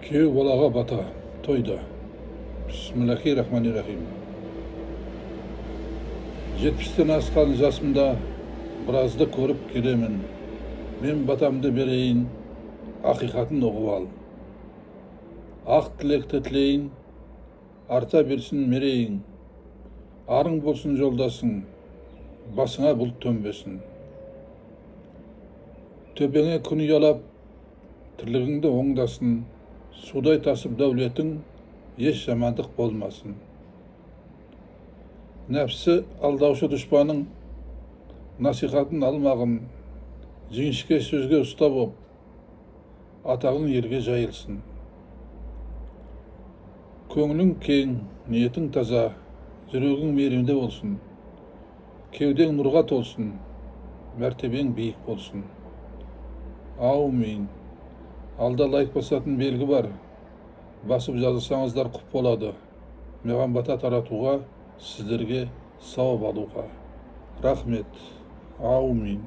Kүйеу балаға бата тойда. Бисмиллахиррахманиррахим. 70-тен асқан жасымда біразды көріп келемін. Мен батамды берейін, ақиқатын ұғып ал. Ақ тілекті тілейін, арта берсін мерейін. Арың болсын жолдасың, басыңа бұлт төнбесін. Төбеңе күн ұялап, тірлігіңді оңдасын. Судай тасып дәулетің, еш жамандық болмасын. Нәпсі алдаушы дұшпаның, насихатын алмағын, жіңішке сөзге ұста боп, атағың елге жайылсын. Көңілің кең, ниетің таза, жүрегің мейірімді болсын. Кеудең нұрға толсын, мәртебең биік болсын. Аумин. Алда лайк басатын белгі бар. Басып жазылсаңыздар құп болады. Маған бата таратуға, сіздерге сауап алуға. Рахмет. Аумин.